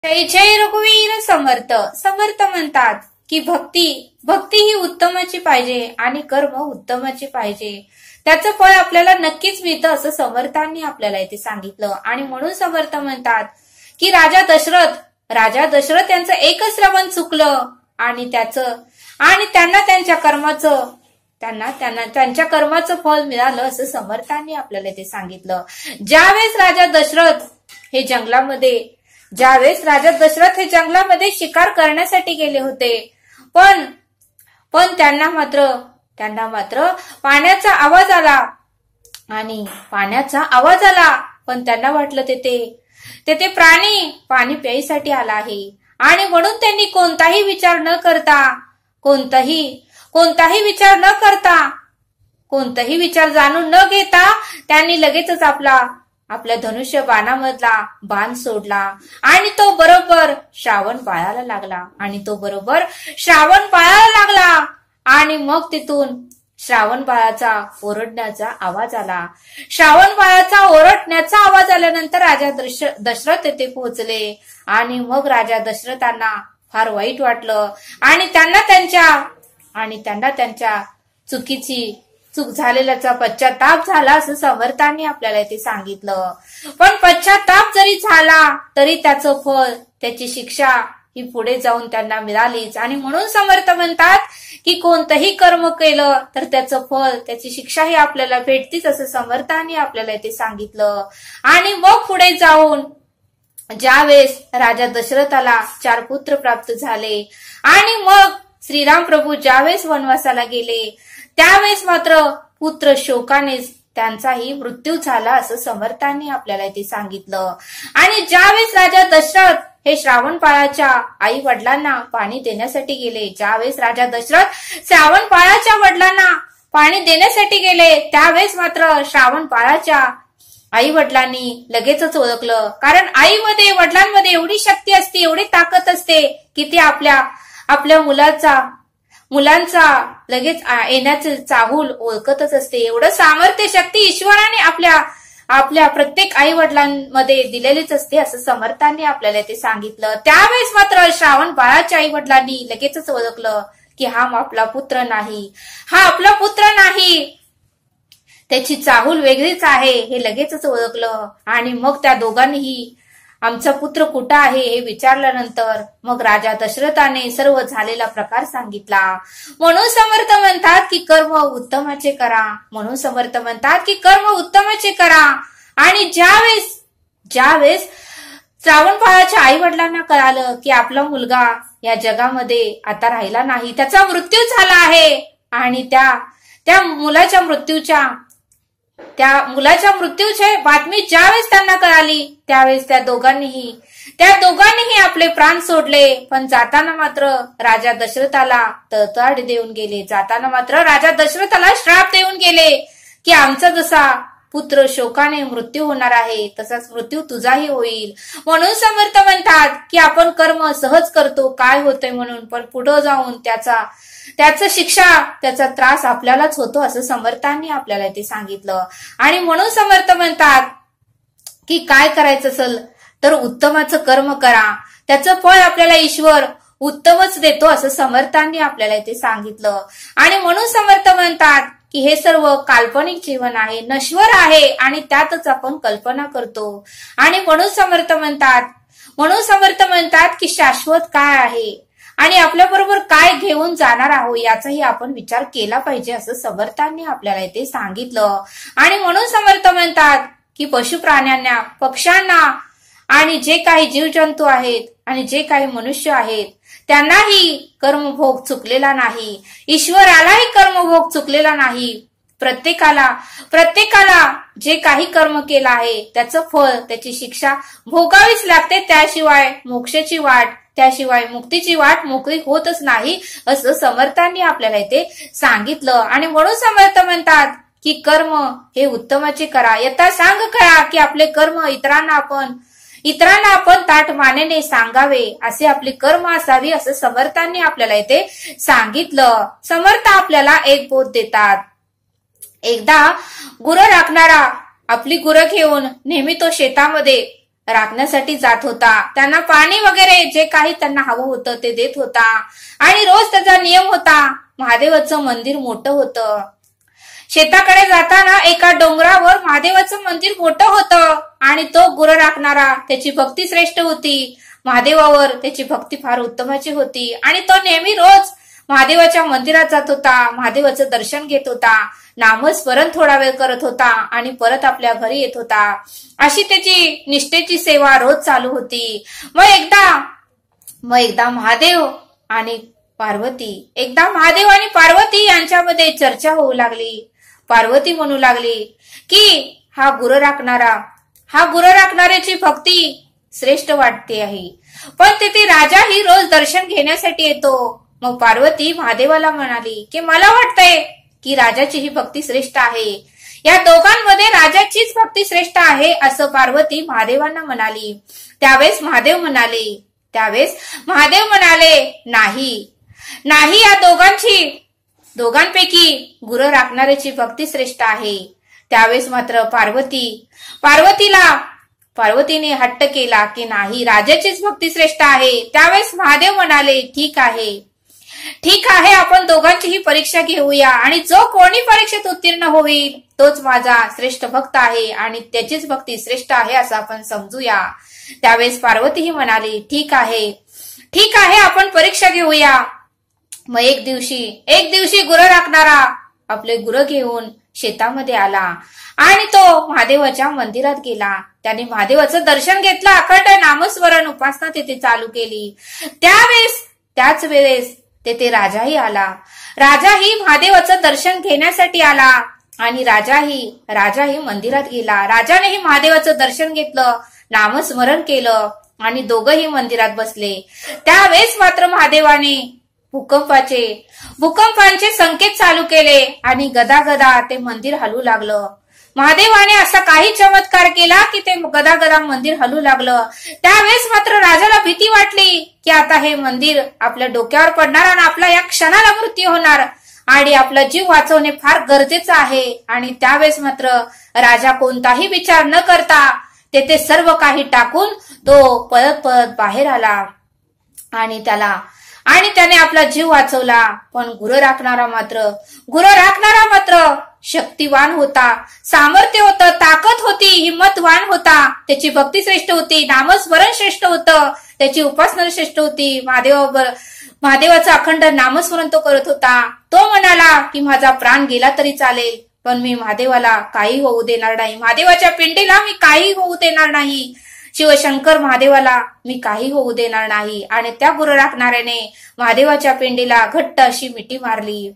जय जय रघुवीर समर्थ. समर्थ म्हणतात की भक्ती ही उत्तमाची पाहिजे आणि कर्म उत्तमाची पाहिजे. त्याचं फळ आपल्याला नक्कीच मिळतं असं समर्थांनी आपल्याला इथे सांगितलं. आणि म्हणून समर्थ म्हणतात की राजा दशरथ यांचं एकच श्रवण चुकलं आणि त्यांना त्यांच्या कर्माचं फळ मिळालं असं समर्थांनी आपल्याला इथे सांगितलं. ज्यावेळेस राजा दशरथ हे जंगलामध्ये शिकार करण्यासाठी गेले होते, पण त्यांना मात्र पाण्याचा आवाज आला पण त्यांना वाटलं तेथे पाणी प्यायसाठी आला आहे. आणि म्हणून त्यांनी कोणताही विचार न जाणून न घेता त्यांनी लगेचच आपल्या धनुष्य बाणामधला बाण सोडला आणि तो बरोबर श्रावण पाळायला लागला. आणि मग तिथून श्रावण बाळाचा ओरडण्याचा आवाज आल्यानंतर राजा दशरथ येथे पोहोचले. आणि मग राजा दशरथांना फार वाईट वाटलं आणि त्यांना त्यांच्या चूक झालेल्याचा पश्चाताप झाला असं समर्थांनी आपल्याला इथे सांगितलं. पण पश्चाताप जरी झाला तरी त्याचं फळ, त्याची शिक्षा ही पुढे जाऊन त्यांना मिळालीच. आणि म्हणून समर्थ म्हणतात की कोणतंही कर्म केलं तर त्याचं फळ, त्याची शिक्षा ही आपल्याला भेटतीच असं समर्थांनी आपल्याला इथे सांगितलं. आणि मग पुढे जाऊन ज्यावेळेस राजा दशरथाला 4 पुत्र प्राप्त झाले आणि मग श्रीराम प्रभू ज्यावेळेस वनवासाला गेले त्यावेळेस मात्र पुत्र शोकानेच त्यांचाही मृत्यू झाला असं समर्थांनी आपल्याला इथे सांगितलं. आणि ज्यावेळेस राजा दशरथ हे श्रावणबाळाच्या आई वडिलांना पाणी देण्यासाठी गेले, त्यावेळेस मात्र श्रावणबाळाच्या आई वडिलांनी लगेचच ओळखलं. कारण आईमध्ये, वडिलांमध्ये एवढी शक्ती असते, एवढी ताकद असते की ते आपल्या मुलांचा लगेच येण्याचे चाहूल ओळखतच असते. एवढं सामर्थ्य, शक्ती ईश्वराने आपल्या प्रत्येक आई वडिलांमध्ये दिलेलीच असते असं समर्थांनी आपल्याला ते सांगितलं. त्यावेळेस मात्र श्रावण बाळाच्या आई वडिलांनी लगेचच ओळखलं की हा आपला पुत्र नाही, त्याची चाहूल वेगळीच आहे हे लगेचच ओळखलं. आणि मग त्या दोघांनीही आमचा पुत्र कुठं आहे हे विचारल्यानंतर मग राजा दशरथाने सर्व झालेला प्रकार सांगितला. म्हणून समर्थ म्हणतात की कर्म उत्तमाचे करा. आणि ज्यावेळेस श्रावणबाळाच्या आई वडिलांना कळालं की आपला मुलगा या जगामध्ये आता राहिला नाही, त्याचा मृत्यू झाला आहे. आणि त्या मुलाच्या मृत्यूची बातमी ज्यावेळेस त्यांना कळाली त्यावेळेस त्या दोघांनीही आपले प्राण सोडले. पण जाताना मात्र राजा दशरथाला तळतळ देऊन गेले. श्राप देऊन गेले की आमचा जसा पुत्र शोकाने मृत्यू होणार आहे तसाच मृत्यू तुझाही होईल. म्हणून समर्थ म्हणतात की आपण कर्म सहज करतो काय होतंय म्हणून, पण पुढे जाऊन त्याचं शिक्षा, त्याचा त्रास आपल्यालाच होतो असं समर्थांनी आपल्याला ते सांगितलं. आणि म्हणून समर्थ म्हणतात की काय करायचं असेल तर उत्तमाचं कर्म करा, त्याचं फळ आपल्याला ईश्वर उत्तमच देतो असं समर्थांनी आपल्याला इथे सांगितलं. आणि म्हणून समर्थ म्हणतात की हे सर्व काल्पनिक जीवन आहे, नश्वर आहे आणि त्यातच आपण कल्पना करतो. आणि म्हणून समर्थ म्हणतात की शाश्वत काय आहे आणि आपल्याबरोबर काय घेऊन जाणार आहोत याचाही आपण विचार केला पाहिजे असं समर्थांनी आपल्याला इथे सांगितलं. आणि म्हणून समर्थ म्हणतात की पशु प्राण्यांना, पक्ष्यांना आणि जे काही जीवजंतू आहेत आणि जे काही मनुष्य आहेत त्यांनाही कर्मभोग चुकलेला नाही, ईश्वरालाही कर्मभोग चुकलेला नाही. प्रत्येकाला जे काही कर्म केलं आहे त्याचं फळ, त्याची शिक्षा भोगावीच लागते. त्याशिवाय मोक्षाची वाट, त्याशिवाय मुक्तीची वाट मोकळी होतच नाही असं समर्थांनी आपल्याला इथे सांगितलं. आणि म्हणून समर्थ म्हणतात की कर्म हे उत्तमाचे करा, यथासांग करा की आपले कर्म इतरांना आपण ताट मानेने सांगावे असे आपली कर्म असावी असं समर्थांनी आपल्याला इथे सांगितलं. समर्थ आपल्याला एक बोध देतात. एकदा गुरं राखणारा आपली गुरं घेऊन नेहमी तो शेतामध्ये राखण्यासाठी जात होता. त्यांना पाणी वगैरे जे काही त्यांना हवं होतं ते देत होता. आणि रोज त्याचा नियम होता. महादेवाचं मंदिर मोठं होतं. शेताकडे जाताना एका डोंगरावर महादेवाचं मंदिर मोठं होतं. आणि तो गुरं राखणारा, त्याची भक्ती श्रेष्ठ होती. महादेवावर त्याची भक्ती फार उत्तमाची होती. आणि तो नेहमी रोज महादेवाच्या मंदिरात जात होता. महादेवाचं दर्शन घेत होता. नामस्मरण थोडा वेळ करत होता आणि परत आपल्या घरी येत होता. अशी त्याची निष्ठेची सेवा रोज चालू होती. मग एकदा महादेव आणि पार्वती यांच्यामध्ये चर्चा होऊ लागली. पार्वती म्हणू लागली की हा गुरं राखणाऱ्याची भक्ती श्रेष्ठ वाटते आहे, पण तिथे राजा ही रोज दर्शन घेण्यासाठी येतो. मग पार्वती महादेवाला म्हणाली की मला वाटतंय की राजाची ही भक्ती श्रेष्ठ आहे. या दोघांमध्ये राजाचीच भक्ती श्रेष्ठ आहे असं पार्वती महादेवांना म्हणाली. त्यावेळेस महादेव म्हणाले नाही, या दोघांपैकी गुरं राखणाऱ्याची भक्ती श्रेष्ठ आहे. त्यावेळेस मात्र पार्वतीने हट्ट केला की नाही, राजाचीच भक्ती श्रेष्ठ आहे. त्यावेळेस महादेव म्हणाले ठीक आहे, आपण दोघांचीही परीक्षा घेऊया आणि जो कोणी परीक्षेत उत्तीर्ण होईल तोच माझा श्रेष्ठ भक्त आहे आणि त्याचीच भक्ती श्रेष्ठ आहे असं आपण समजूया. त्यावेळेस पार्वतीही म्हणाली ठीक आहे, आपण परीक्षा घेऊया. मग एक दिवशी गुरं राखणारा आपले गुरं घेऊन शेतामध्ये आला आणि तो महादेवाच्या मंदिरात गेला. त्याने महादेवाचं दर्शन घेतलं. अखंड नामस्मरण उपासना तिथे चालू केली. त्याच वेळेस तेथे राजाही आला. राजाही महादेवाचं दर्शन घेण्यासाठी आला आणि राजाही मंदिरात गेला. राजानेही महादेवाचं दर्शन घेतलं, नामस्मरण केलं आणि दोघंही मंदिरात बसले. त्यावेळेस मात्र महादेवाने भूकंपांचे संकेत चालू केले आणि गदागदा ते मंदिर हलू लागलं. महादेवाने असा काही चमत्कार केला की ते गदागदा मंदिर हलू लागलं. त्यावेळेस मात्र राजाला भीती वाटली की आता हे मंदिर आपल्या डोक्यावर पडणार आणि आपला या क्षणाला मृत्यू होणार आणि आपला जीव वाचवणे फार गरजेचं आहे. आणि त्यावेळेस मात्र राजा कोणताही विचार न करता तेथे सर्व काही टाकून तो परत बाहेर आला आणि त्याने आपला जीव वाचवला. पण गुरं राखणारा मात्र शक्तिवान होता, सामर्थ्य होतं, ताकद होती, हिंमतवान होता. त्याची भक्ती श्रेष्ठ होती, नामस्मरण श्रेष्ठ होतं, त्याची उपासना श्रेष्ठ होती. महादेवाचं अखंड नामस्मरण तो करत होता. तो म्हणाला की माझा प्राण गेला तरी चालेल, पण मी महादेवाला काही होऊ देणार नाही. महादेवाच्या पिंडीला मी काही होऊ देणार नाही. शिवशंकर महादेवाला मी काही होऊ देणार नाही. आणि त्या गुरं राखणाऱ्याने महादेवाच्या पिंडीला घट्ट अशी मिठी मारली.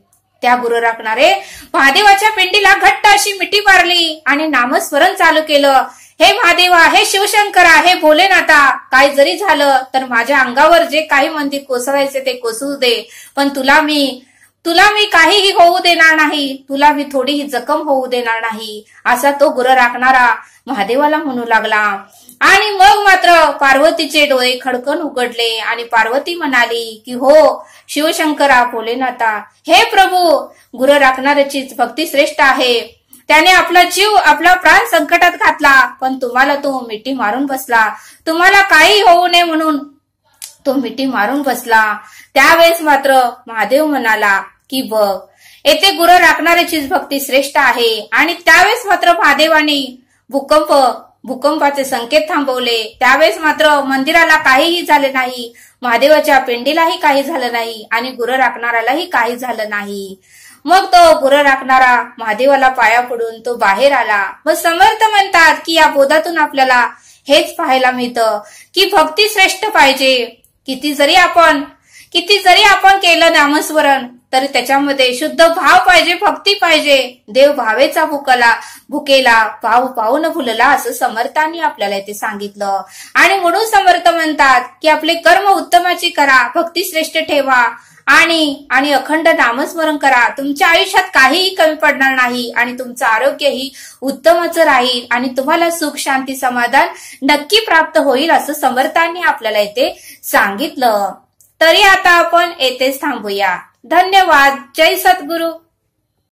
आणि नामस्मरण चालू केलं. हे महादेवा, हे शिवशंकरा, हे भोलेनाथा, काय जरी झालं तर माझ्या अंगावर जे काही मंदिर कोसळायचे ते कोसळू दे, पण तुला मी काहीही होऊ देणार नाही, तुला मी थोडीही जखम होऊ देणार नाही, असा तो गुरं राखणारा महादेवाला म्हणू लागला. आणि मग मात्र पार्वतीचे डोळे खडकन उघडले आणि पार्वती म्हणाली की हो शिवशंकरा, भोलेनाथा, हे प्रभू, गुरं राखणाऱ्याचीच भक्ती श्रेष्ठ आहे. त्याने आपला प्राण संकटात घातला, पण तुम्हाला तो मिठी मारून बसला. तुम्हाला काही होऊ नये म्हणून तो मिठी मारून बसला. त्यावेळेस मात्र महादेव म्हणाला की बघ, येथे गुरं राखणाऱ्याचीच भक्ती श्रेष्ठ आहे. आणि त्यावेळेस मात्र महादेवाने भूकंपाचे संकेत थांबवले. त्यावेळेस मात्र मंदिराला काहीही झाले नाही, महादेवाच्या पिंडीलाही काही झालं नाही आणि गुरं राखणाऱ्यालाही काही झालं नाही. मग तो गुरं राखणारा महादेवाला पाया पडून तो बाहेर आला. मग समर्थ म्हणतात की या बोधातून आपल्याला हेच पाहायला मिळतं की भक्ती श्रेष्ठ पाहिजे. किती जरी आपण केलं नामस्मरण तरी त्याच्यामध्ये शुद्ध भाव पाहिजे, भक्ती पाहिजे. देव भावेचा भुकेला भाव पाहू न भुलला असं समर्थांनी आपल्याला इथे सांगितलं. आणि म्हणून समर्थ म्हणतात की आपले कर्म उत्तमाची करा, भक्ती श्रेष्ठ ठेवा आणि अखंड नामस्मरण करा. तुमच्या आयुष्यात काहीही कमी पडणार नाही आणि तुमचं आरोग्यही उत्तमच राहील आणि तुम्हाला सुख, शांती, समाधान नक्की प्राप्त होईल असं समर्थांनी आपल्याला इथे सांगितलं. तरी आता आपण येथेच थांबूया. धन्यवाद. जय सद्गुरु.